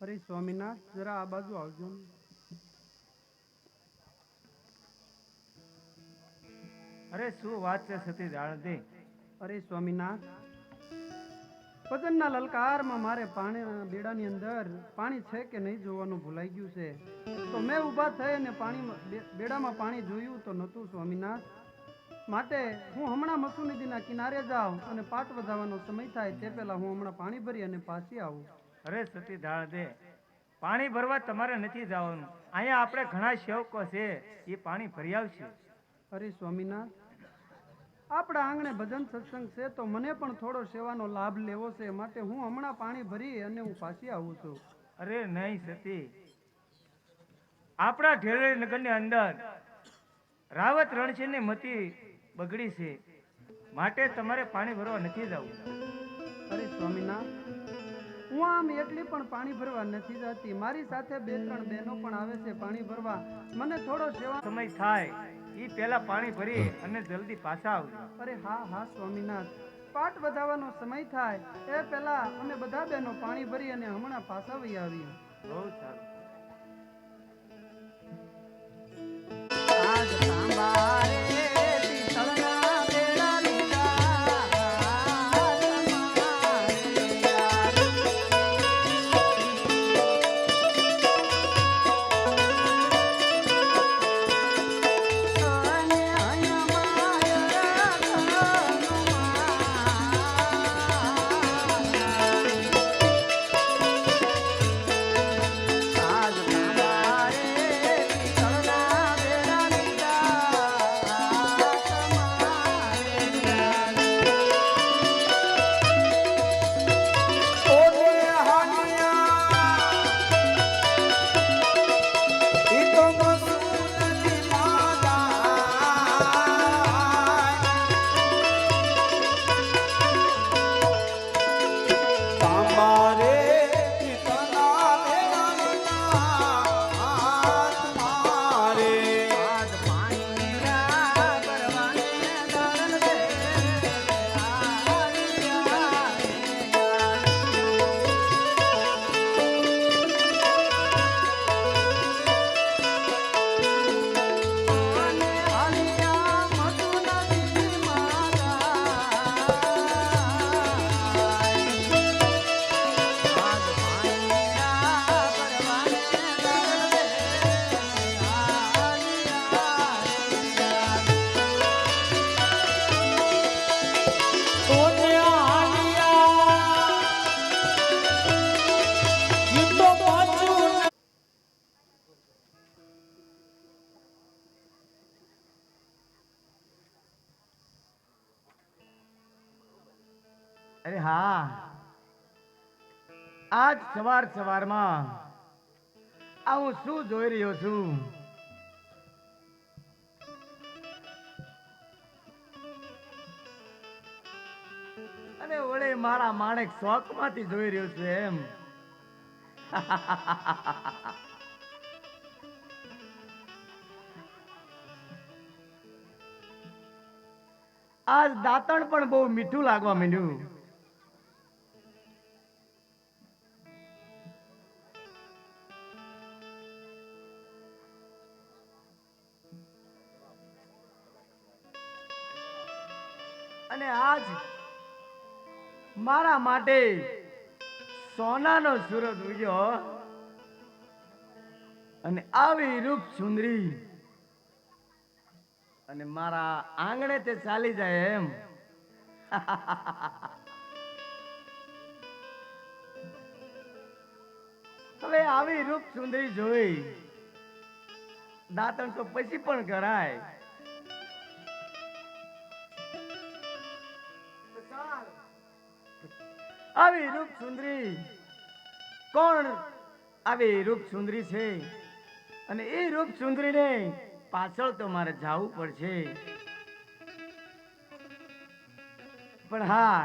અરે સ્વામિનાથ, જરા આ બાજુ આવજો ને. અરે શું વાત છે સતી જાણતી? અરે સ્વામિનાથ, ભજનના લલકારમાં મારે પાણીના બેડાની અંદર પાણી છે કે નહીં જોવાનું ભૂલાઈ ગયું છે. તો મેં ઊભા થઈ અને બેડામાં પાણી જોયું તો નહોતું સ્વામિનાથ. માટે હું હમણાં મસુ નદીના કિનારે જાઉં અને પાટ વધાવવાનો સમય થાય તે પહેલા હું હમણાં પાણી ભરી અને પાછી આવું. અરે સતી જાણતી, પાણી ભરવા તમારે નથી જવાનું. અહીંયા આપણે ઘણા સેવકો છે, એ પાણી ભરી આવશે. અરે સ્વામિનાથ, આપણા આંગણે ભજન સત્સંગ છે તો મને પણ થોડો સેવાનો લાભ લેવો છે. માટે હું હમણાં પાણી ભરી અને હું પાછી આવું છું. અરે નહીં સતી, આપણા ઢેરડી નગરની અંદર રાવત રણછીડની મતી બગડી છે, માટે તમારે પાણી ભરવા નથી જવું. અરે સ્વામિનાથ, હું આમ એકલી પણ પાણી ભરવા નથી જતી. મારી સાથે 2-3 બહેનો પણ આવે છે પાણી ભરવા. મને થોડો સેવા સમય થાય એ પહેલા પાણી ભરી અને જલ્દી પાછા આવજો. અરે હા હા સ્વામિનાથ, પાટ વધાવવાનો સમય થાય એ પહેલા અમે બધા બહેનો પાણી ભરી અને હમણાં પાછા વહી આવીએ. બહુ સારું. આજ તાંબા રે પિત્તળના બેડા લીધા, અને અહીંયા આજ તાંબા રે પિત્તળના બેડા લીધા, આજ પાણીના ભરવાને દાન દે અને આલિયા મધુ નદી મારા, આજ પાણીના ભરવાને દાન દે અરે હા, આજ સવારમાં આ હું શું જોઈ રહ્યો છું? અને ઓળે મારા માણેક શોખમાંથી જોઈ રહ્યો છું એમ. આજ દાંતણ પણ બહુ મીઠું લાગવા માંડ્યું. અને આજ મારા માટે સોનાનો સૂરજ ઉગ્યો અને આવી રૂપ સુંદરી અને મારા આંગણે તે ચાલી જાય એમ. હવે આવી રૂપ સુંદરી જોઈ દાંતણ તો પછી પણ કરાય. આવી રૂપ સુંદરી કોણ? આવી રૂપ સુંદરી છે અને એ રૂપ સુંદરીને પાછળ તો મારે જવું પડશે. પણ હા,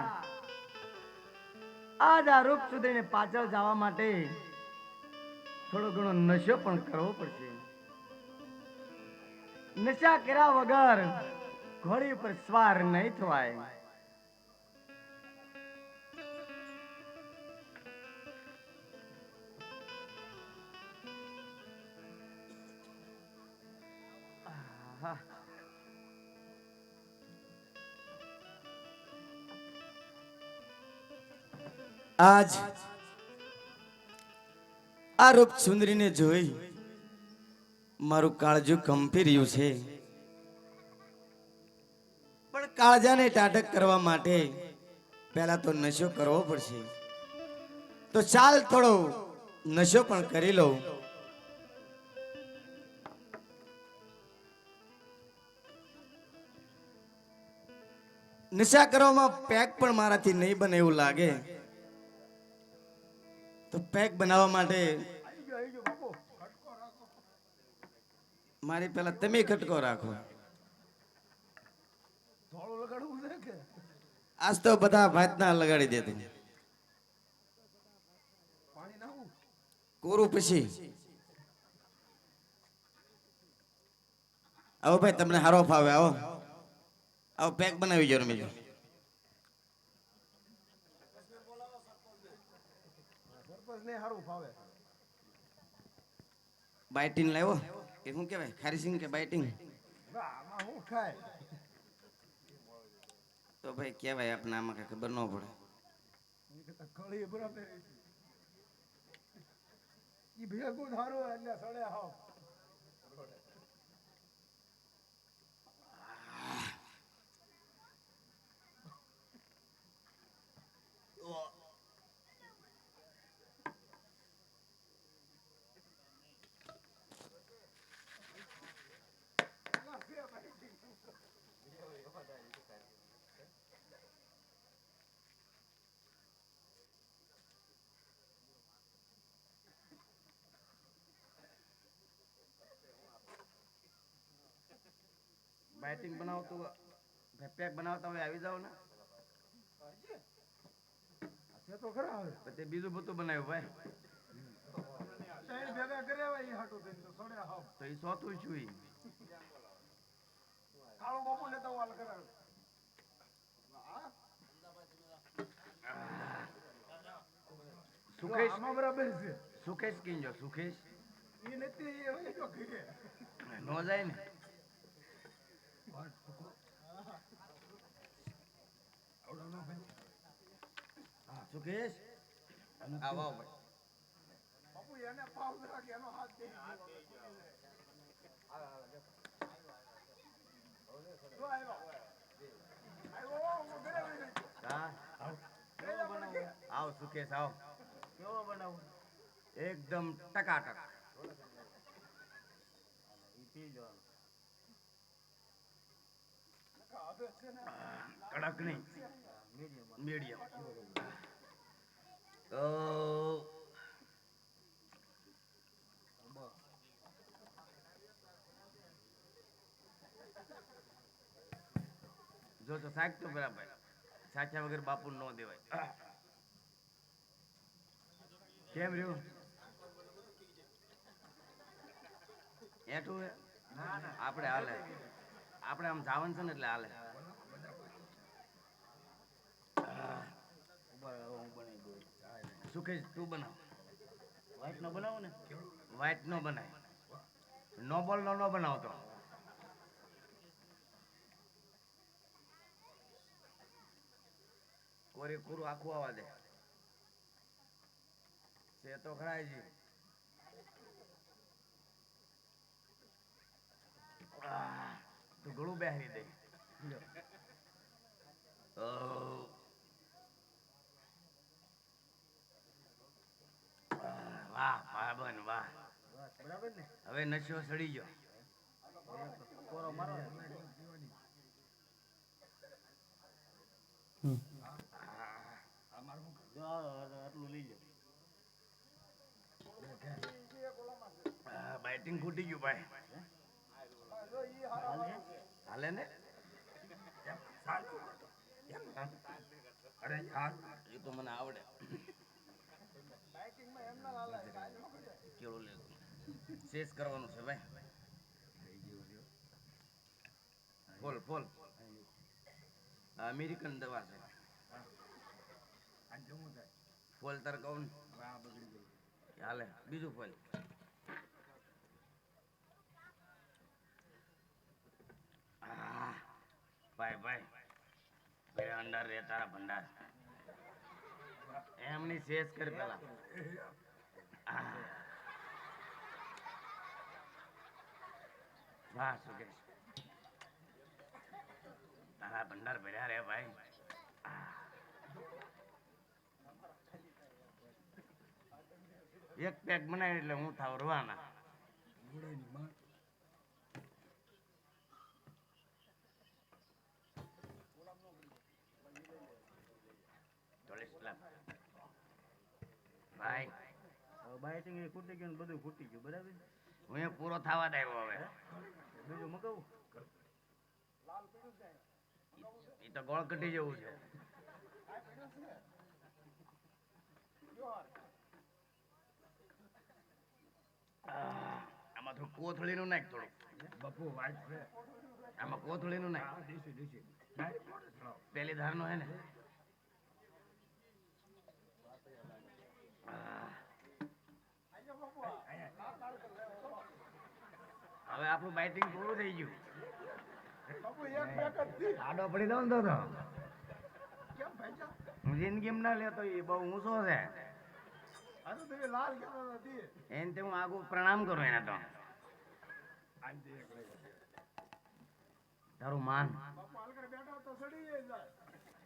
આજ આ રૂપ સુંદરીને પાછળ જવા માટે થોડો ઘણો નશો પણ કરવો પડશે. નશા કર્યા વગર ઘોડી પર સવાર નહીં થવાય. હા આજ આ રૂપ સુંદરીને જોઈ મારું કાળજું કંપી રહ્યું છે, પણ કાળજાને ટાટક કરવા માટે પહેલા તો નશો કરવો પડશે. તો ચાલ થોડો નશો પણ કરી લઉં. નશા કરવામાં પેક પણ મારાથી નહીં બને એવું લાગે, તો પેક બનાવવા માટે મારી પહેલા તમે ખટકો રાખો. આજ તો બધા ભાતના લગાડી દેતી કોરું પછી. આવો ભાઈ, તમને હારો ફાવે. આવો આવો પેક બનાવી જો રમેજો. બાઇટિંગ લાવ્યો કે શું કહેવાય, ખારીસિંગ કે બાઇટિંગ? તો ભાઈ કહેવાય, આપણે આમાં કઈ ખબર ન પડે. બાઇટિંગ બનાવતું પેક બનાવતા હોય આવી જાવ ને. તો ખરા આવે પછી બીજું બધું બનાવ્યું ભાઈ. ભેગા કર્યા હોય એ હાટું થઈને તો સોડ્યા હાવ તો એ સોતું છું ઈ કાળો બાપુ લેતા હું હાલ કરાવે. સુખેશ આમાં બરાબર છે. સુખેશ કીજો સુખેશ ઈ નથી એ હોય તો ઘરે નો જાય ને. સુખેશ આવો ભાઈ. બાપુ એને પાવ રાખે એનો હાથ દે. આવ સુકેશ આવ. કેવો બનાવું? એકદમ ટકાટક. કડક નહીં, મીડિયમ. તો જો તો શાક તો બરાબર, સાચા વગર બાપુ ન દેવાય. કેમ રહ્યું એટું? આપણે હાલે, આપણે આમ જાવન છે ને એટલે હાલે. સુખેશ તું બનાવ. વ્હાઈટ નો બનાવો ને, વ્હાઈટ નો બનાય, નો બોલ નો બનાવતો. કોરી કોરું આખું આવવા દે તે તો ખરાય તું ગળું બેહરી દે. વાહ વાહ બન વાહ. બરાબર ને? હવે નશો સડી ગયો. કોરો મારો આટલું લઈ લો. બાઇટિંગ ફૂટી ગયું ભાઈ. હાલે ને? અરે યાર એ તો મને આવડે. કેળું લે શેષ કરવાનું છે ભાઈ. ફોલ ફોલ અમેરિકન દવા છે. ફોલ તાર કહું હાલે. બીજું ફોલ પેલા અંદર રે તારા ભંડાર એમની શેષ કર પેલા વાહ સુકેશ તારા ભંડાર ભર્યા રે ભાઈ એક પેક બનાવી એટલે હું થાવ રવાના ભાઈ બાઇટિંગ એ ખૂટી ગયું ને બધું ખૂટી ગયું બરાબર હું એ પૂરો થવા દે હવે બીજું મગાવું એ તો ગોળ કટી જેવું છે આમાં થોડું કોથળીનું નાખ થોડું બપુ વાઈટ છે આમાં કોથળીનું નાખ દેશી દેશી પેલી ધારનો હે ને હવે આપણું બાઇટિંગ પૂરું થઈ ગયું આડો પડી દઉં ને તો હું જિંદગી ના લેતો એ બહુ ઊંચો છે એને તે હું આગળ પ્રણામ કરું એને તો તારું માન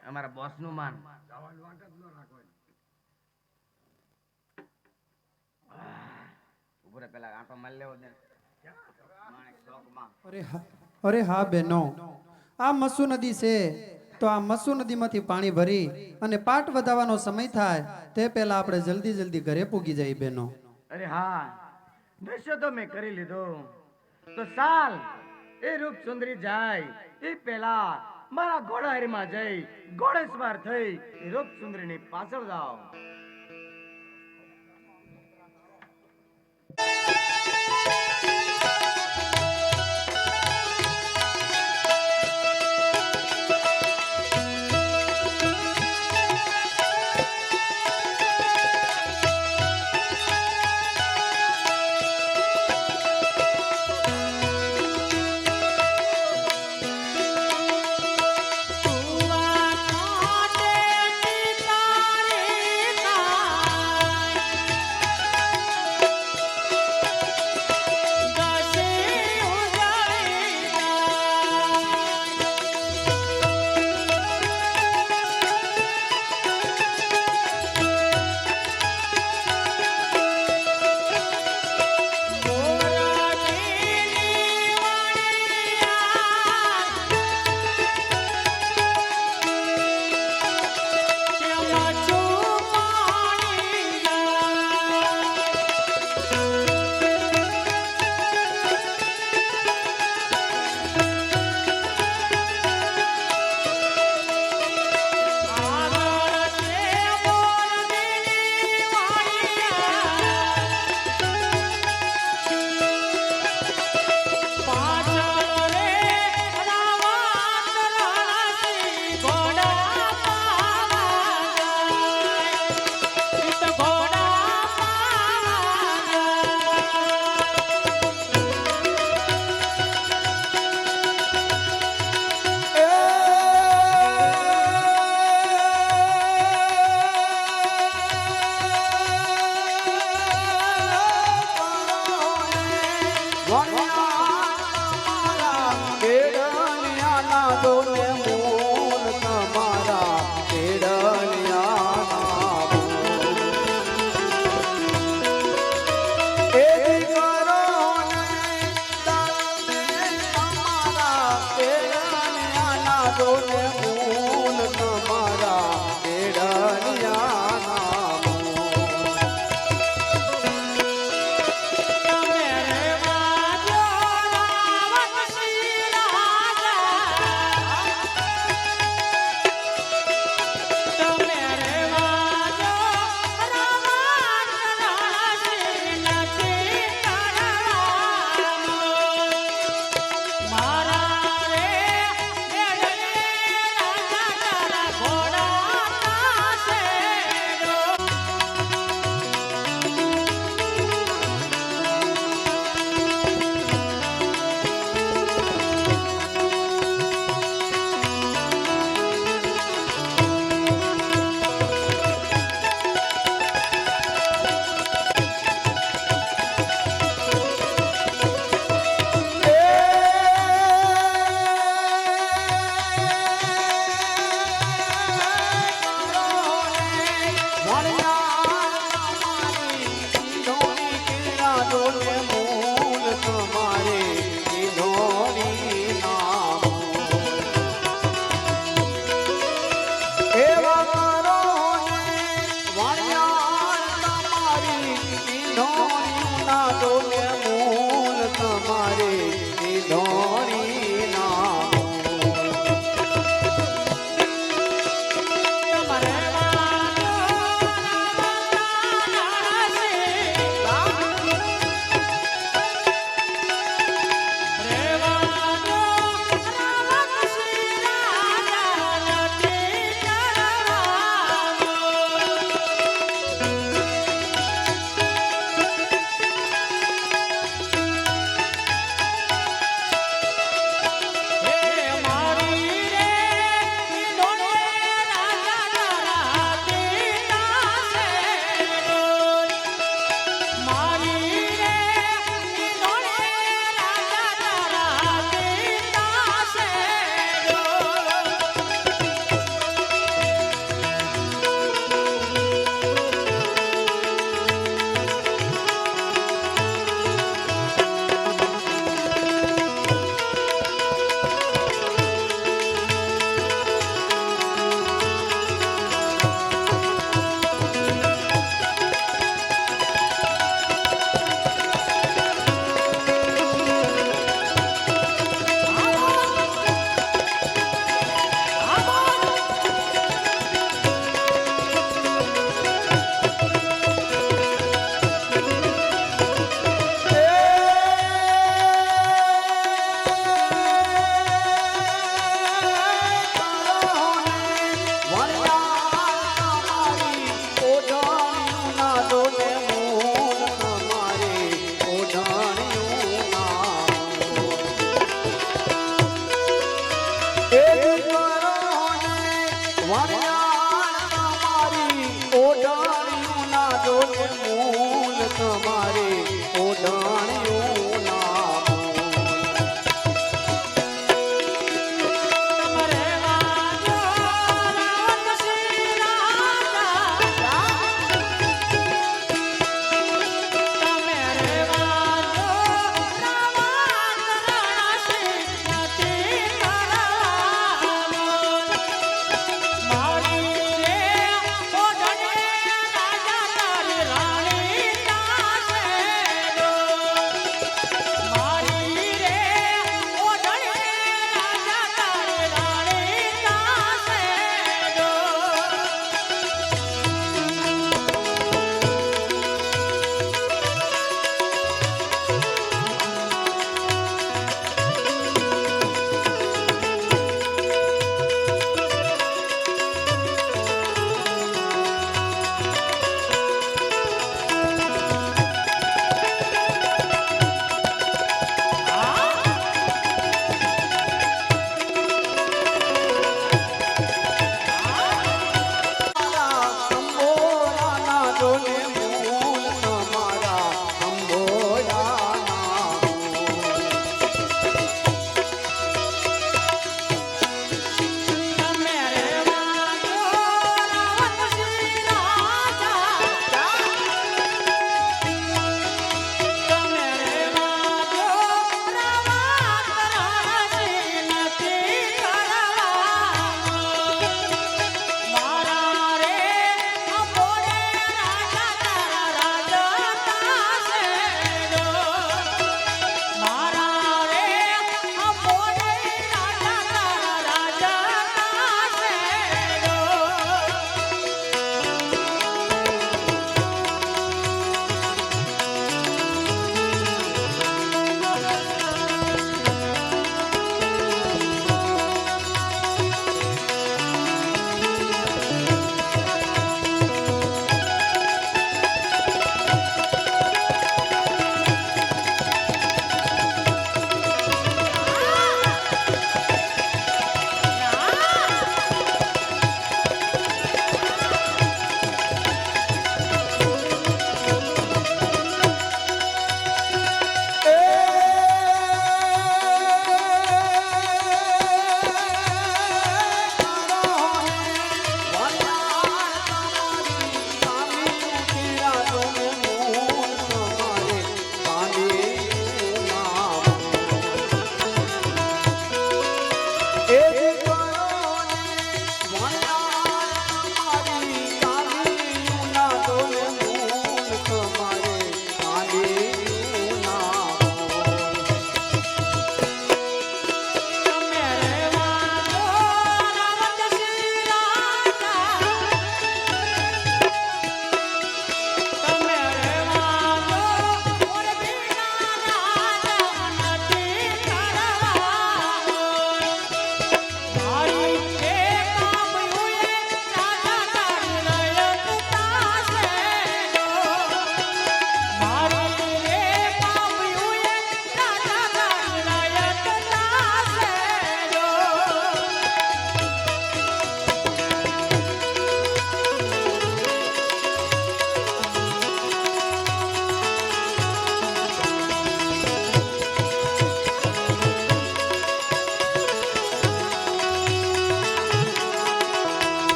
અમારા બોસ નું માન ઉપર પેલા આંટો મારી લેવો દે અરે હા બહેનો, આ મસુ નદી છે તો આ મસુ નદીમાંથી પાણી ભરી અને પાટ વધાવવાનો સમય થાય તે પહેલા આપણે જલ્દી જલ્દી ઘરે પૂગી જઈએ બહેનો. અરે હા નશો તો મેં કરી લીધો તો સાલ એ રૂપ સુંદરી જાય એ પેલા મારા ઘોડાહારીમાં જઈ ઘોડે સવાર થઈ એ રૂપ સુંદરીની પાછળ જાઓ. તુવા કાટે તારે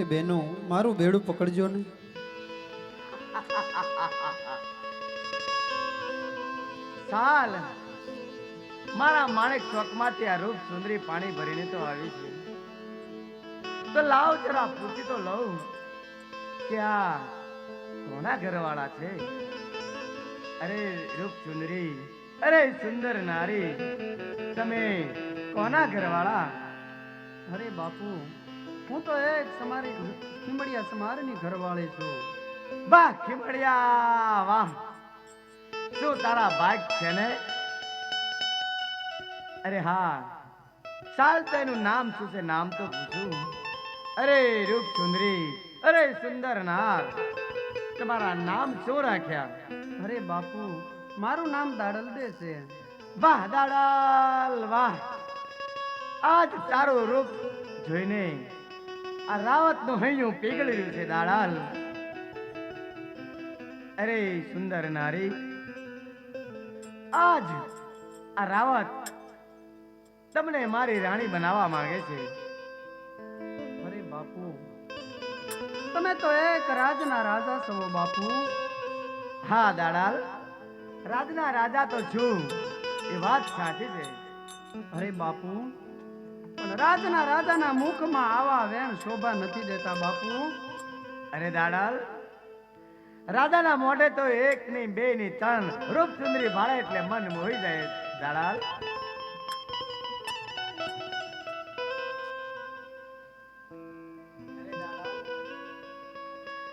બહેનો મારું બેડું પકડજો ને. સાલ મારા માણેક ચોકમાંથી આ રૂપ સુંદરી પાણી ભરીને તો આવી છે, તો લાવ જરા પૂછી તો લઉં કે આ કોના ઘરવાળા છે. અરે રૂપ સુંદરી, અરે સુંદર નારી, તમે કોના ઘરવાળા? અરે બાપુ, હું તો એક સમારી ખીમડિયા સમારની ઘરવાળી છું. વાહ ખીમડિયા વાહ, શું તારા ભાગ છે ને? અરે હા, ચાલ તો એનું નામ શું છે, નામ તો પૂછું. અરે રૂપ સુંદરી, અરે સુંદર નાર, તમારા નામ શું રાખ્યા? અરે બાપુ, મારું નામ દાડલ દે છે. વાહ દાડાલ વાહ, આજ તારું રૂપ જોઈને આ રાવત નું હૈયું પીગળ્યું છે દાડાલ. અરે સુંદર નારી, આજ આ રાવત તમને મારી રાણી બનાવવા માંગે છે. અરે બાપુ, તમે તો એક રાજના રાજા છો બાપુ. હા દાડાલ, રાજના રાજા તો છું, એ વાત સાચી છે. અરે બાપુ, પણ રાજના રાજાના મુખમાં આવા વેણ શોભા નથી દેતા બાપુ. અરે દાડાલ, રાજાના મોઢે તો એક ની બે ની ત્રણ રૂપ સુંદરી ભાળે એટલે મન મોહી જાય દાડાલ.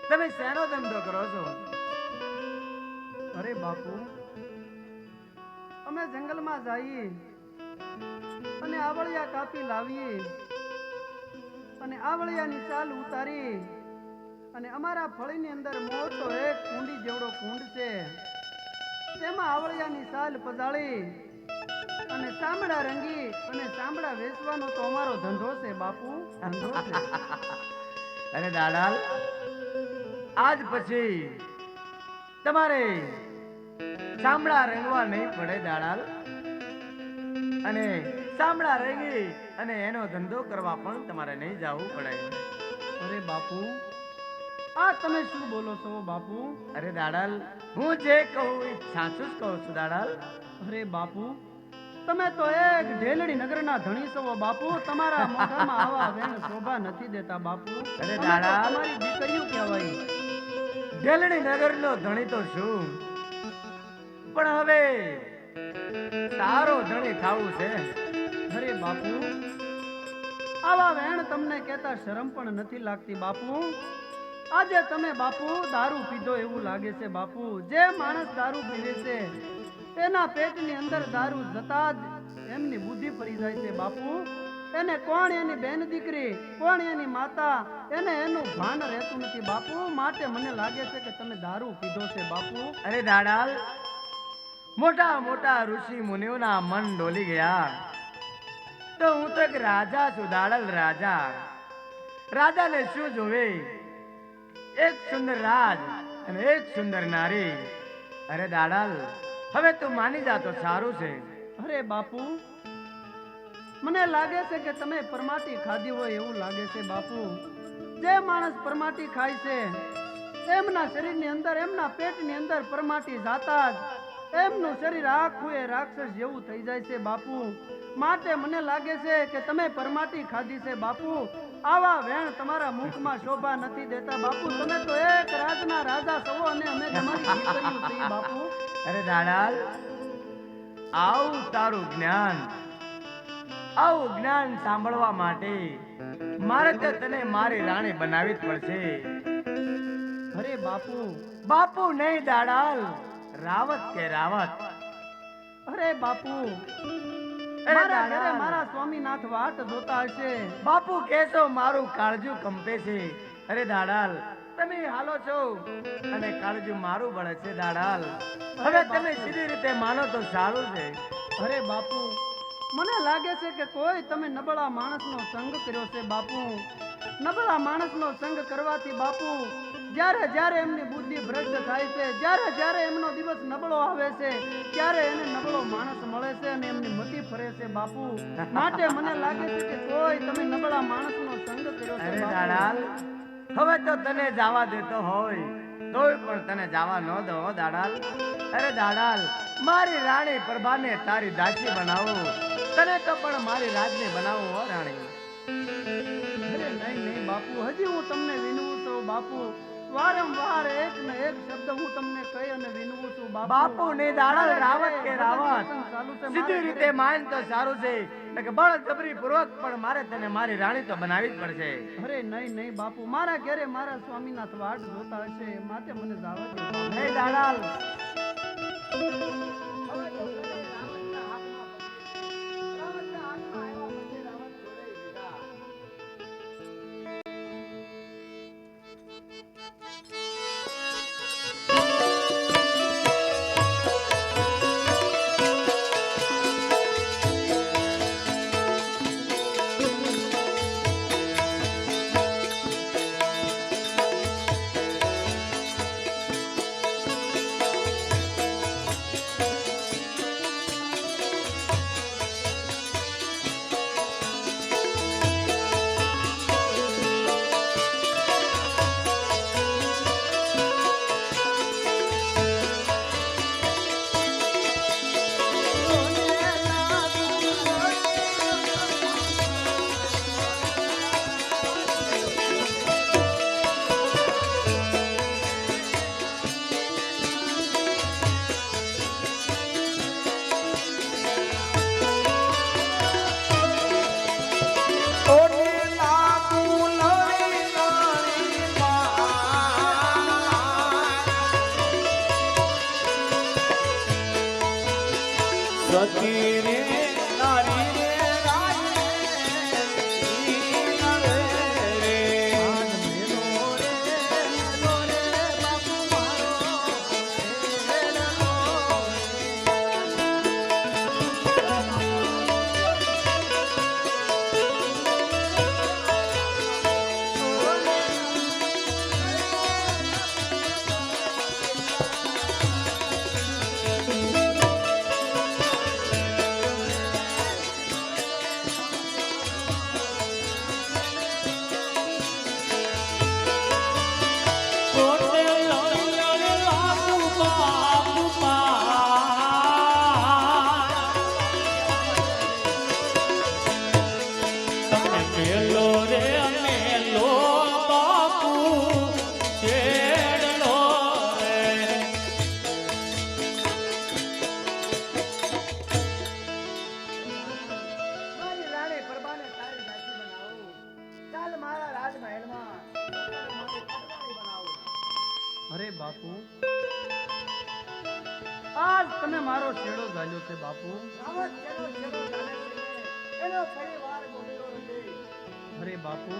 તમે શેનો ધંધો કરો છો? અરે બાપુ, અમે જંગલમાં જઈએ અને આવળિયા કાપી લાવીએ અને આવળિયાની ચાલ ઉતારી અને અમારા ફળીની અંદર મોટો એક કુંડી જેવડો કુંડ છે, તેમાં આવળિયાની ચાલ પજાળી અને ચામડા રંગી અને ચામડા વેચવાનો તો અમારો ધંધો છે બાપુ, ધંધો છે. અરે દાડાલ, આજ પછી તમારે ચામડા રંગવા નહીં પડે દાડાલ, અને ચામડા રંગી અને એનો ધંધો કરવા પણ તમારે નહીં જવું પડે. અરે બાપુ, આ તમે શું બોલો છો બાપુ? અરે દાડાલ, હું જે કહું એ સાચું જ કહું છું દાડાલ. અરે બાપુ, તમે તો એક ઢેલડી નગરના ધણી છો બાપુ. તમારા મોઢામાં આવા વેણ શોભા નથી દેતા બાપુ. અરે તમે તો દાડા. તમારી દીકરીઓ કહેવાય. ડેલડી નગરનો ધણી તો છું, પણ હવે તારો ધણી થાવું છે. અરે બાપુ, આવા વેણ તમને કહેતા શરમ પણ નથી લાગતી બાપુ. આજે તમે બાપુ દારૂ પીધો એવું લાગે છે બાપુ. જે માણસ દારૂ પીવે છે એના પેટની અંદર દારૂ જતા જ એમની બુદ્ધિ ફરી જાય છે બાપુ. એને કોણ એની બેન દીકરી, કોણ એની માતા, એને એનું ભાન રહેતું નથી બાપુ. માટે મને લાગે છે કે તમે દારૂ પીધો છે બાપુ. અરે દાડાલ, મોટા મોટા ઋષિ મુનિઓના મન ડોલી ગયા, તો હું તો એક રાજા છું દાડલ, રાજા. રાજાને શું જોવે? એક સુંદર રાજ અને એક સુંદર નારી. અરે દાડાલ, હવે તું માની જા તો સારું છે. અરે બાપુ, મને લાગે છે કે તમે પરમાટી ખાધી હોય એવું લાગે છે બાપુ. જે માણસ પરમાટી ખાય છે એમના શરીરની અંદર, એમના પેટની અંદર પરમાટી જાતા જ એમનું શરીર આખું એ રાક્ષસ જેવું થઈ જાય છે બાપુ. માટે મને લાગે છે કે તમે પરમાટી ખાધી છે બાપુ. આવા વેણ તમારા મુખમાં શોભા નથી દેતા બાપુ. તમે તો એક રાજના રાજા છો અને અમે તમારી દીકરીઓ છીએ બાપુ. અરે દાડાલ, આવું તારું જ્ઞાન, આવું જ્ઞાન સાંભળવા માટે મારે તો તને મારી રાણી બનાવી જ પડશે. અરે બાપુ, બાપુ નહીં દાડાલ, રાવત કે રાવત. અરે બાપુ, અરે મારા ઘરે દાડા. મારા સ્વામીનાથ વાટ જોતા હશે. બાપુ કેસો મારું કાળજું કંપે છે. અરે દાડાલ, તમે હાલો છો અને કાળજું મારું બળે છે દાડાલ. હવે તમે સીધી રીતે માનો તો સારું છે. અરે બાપુ, મને લાગે છે કે કોઈ તમે નબળા માણસનો સંગ કર્યો છે બાપુ. નબળા માણસનો સંગ કરવાથી બાપુ જ્યારે જ્યારે એમની બુદ્ધિ ભ્રષ્ટ થાય છે, જ્યારે જ્યારે એમનો દિવસ નબળો આવે છે, ત્યારે એને નબળો માણસ મળે છે અને એમની મતિ ફરે છે બાપુ. માટે મને લાગે છે કે કોઈ તમે નબળા માણસનો સંગ કર્યો છે અરે બાપુ. દાડાલ, હવે તો તને જવા દેતો હોય તોય પણ તને જવા ન દો દાડાલ. અરે દાડાલ, મારી રાણી પ્રભાને તારી દાસી બનાવું, તને તો પણ મારી રાજની બનાવું હો રાણી. અરે નહીં નહીં બાપુ, હજી હું તમને વિનવું છું બાપુ. વારંવાર એક ને એક શબ્દ હું તમને કહી અને વિનવું છું બાપુ. બાપુ ને દાડાલ, રાવત કે રાવત, ચાલુ છે સીધી રીતે માન તો સારું છે, એટલે કે બળજબરી પૂર્વક પણ મારે તને મારી રાણી તો બનાવી જ પડશે. અરે નહીં નહીં બાપુ, મારા ઘરે મારા સ્વામીનાથ વાટ જોતા હશે, માટે મને જવા દો બાપુ. નહીં દાડાલ, સતી રે નારી રે રાય રે મારી રાણી પ્રભાને તારી દાસી બનાવું, ચાલ મારા રાજમહેલમાં મારી પટરાણી બનાવું. અરે બાપુ, આજ તમે મારો છેડો ઝાલ્યો છે બાપુ. રાવત જેનો છેડો ચાલે છે, એનો પરિવાર ગોઠવેલો નથી. અરે બાપુ,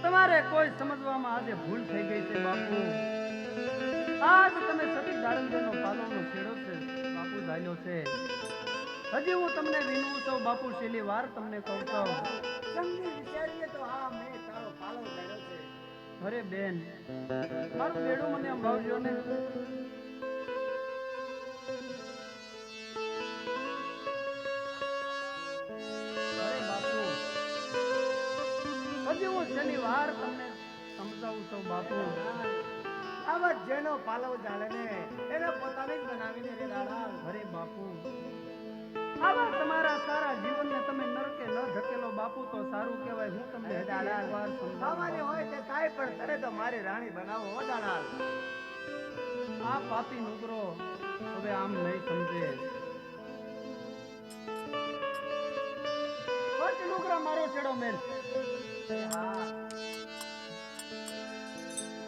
તમારે કોઈ સમજવામાં આજે ભૂલ થઈ ગઈ છે બાપુ. આજ તમે સતી દાડંદેનો પાલોનો છેડો છે બાપુ ઝાલ્યો છે. હજી હું તમને વિનવું છું બાપુ, છેલ્લી વાર તમને કહું છું. સમજી વિચારીએ તો હા, મેં તારો પાલો કર્યો છે. અરે બેન, મારું બેડું મને અંબાવજો ને. અરે બાપુ, હજી હું છેલ્લી વાર તમને સમજાવું છું બાપુ. આવા જેનો પાલવ ચાલે ને એને પોતાને જ બનાવીને રે દાડા. અરે બાપુ, આવા તમારા સારા જીવનને તમે નરકે ન ધકેલો બાપુ, તો સારું કહેવાય. હું તમને હજી દાડા એકવાર ખાવાની સમજાવું. હોય તે થાય, પણ તને તો મારી રાણી બનાવો હો દાડા. આ પાપી નુગરો હવે આમ નહીં સમજે. ઓય નુગરા, મારો છેડો મેલ. હા,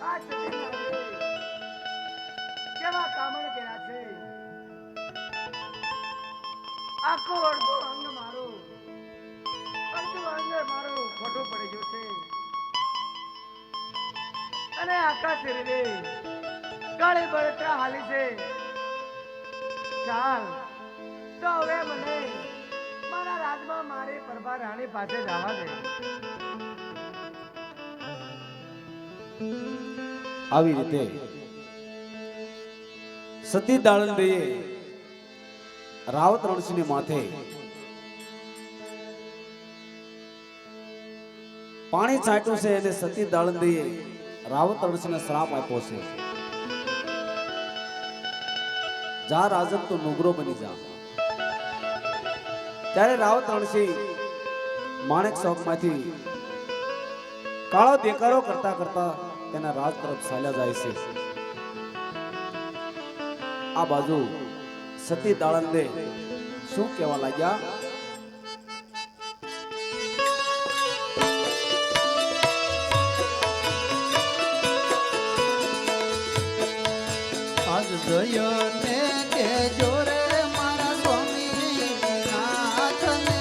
આ ચટીમાં રે. કેવા કામણ કર્યા છે. આખું અડધું અંગ મારું, અડધું અંગ મારું ખોટું પડી ગયું છે. અને આકાશ રે કાળી બળતરા હાલી છે. ચાલ તો હવે મને મારા રાજમાં મારી પ્રભા રાણી પાસે જવા દે. આવી રીતે સતી દાળંદેએ રાવત રણસિંહને માથે પાણી છાંટ્યું છે અને સતી દાળંદીએ રાવત અણસીને શ્રાપ આપ્યો છે, જા રાજન તું નુગરો બની જા. ત્યારે રાવત અણસી માણેક ચોકમાંથી કાળો દેકારો કરતા કરતા તેના રાજ તરફ ચાલ્યા જાય છે. આ બાજુ સતી દાળંદે શું કહેવા લાગ્યા? આજ જોયો ને કે જોરે મારા સ્વામી નાથને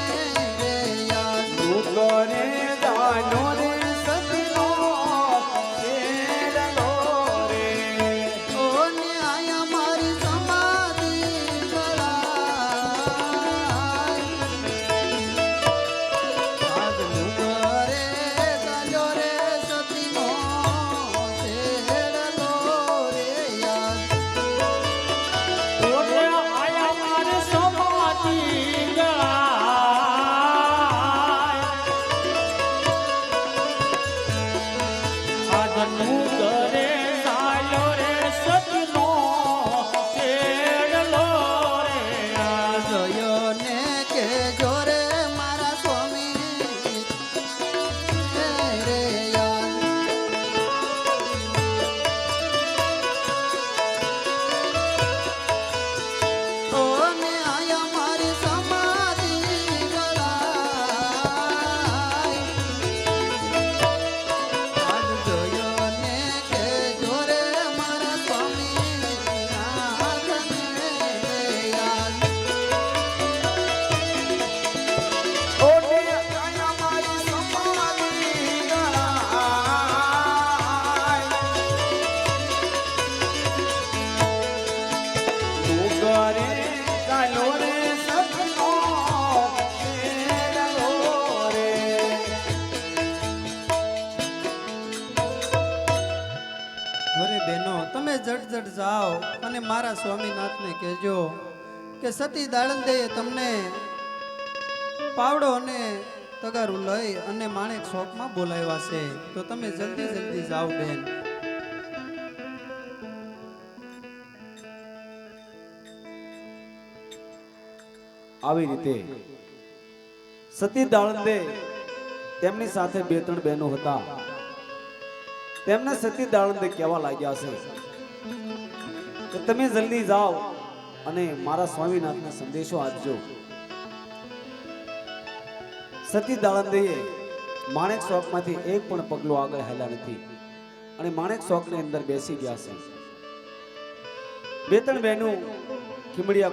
રે યાદ નુગરે જાનો રે સતીનો છેડલો રે. ઓ ન્યાય મારી સમાધિ ગળાય આજ નુગરે ગાલ્યો રે સતીનો છેડલો રે યાદ ઓલે આયા મારે સમાધિ ગળાય આજનું ઘરે સાયો રે સતનો છેડલો રે આજ જોયો ને કે જોરે મારા સ્વામી રે યાદ ઓ ને આયા મારી સમાધિ ગળાય આજ જોયો ને કે જોરે મારા સ્વામી નાથને યાદ ઓને આયા મારી સમાધિ ગળાય. નુગરે જાનો રે સતીનો છેડલો રે. અરે બહેનો તમે જટ જાઓ અને મારા સ્વામીનાથને કહેજો કે સતી દાળંદેએ તમને પાવડો અને તગારું લઈ અને માણેક શોકમાં બોલાવ્યા છે, તો તમે જલ્દી જાઓ બેન. આવી રીતે સતી દાળંદે તેમની સાથે બે ત્રણ બહેનો હતા, તેમને સતી દાળંદે કહેવા લાગ્યા છે કે તમે જલ્દી જાઓ અને મારા સ્વામીનાથને સંદેશો આપજો. સતી દાળંદેએ માણેક ચોકમાંથી એક પણ પગલું આગળ હાલ્યા નથી અને માણેક ચોકની અંદર બેસી ગયા છે. બે ત્રણ બહેનો ખીમડિયા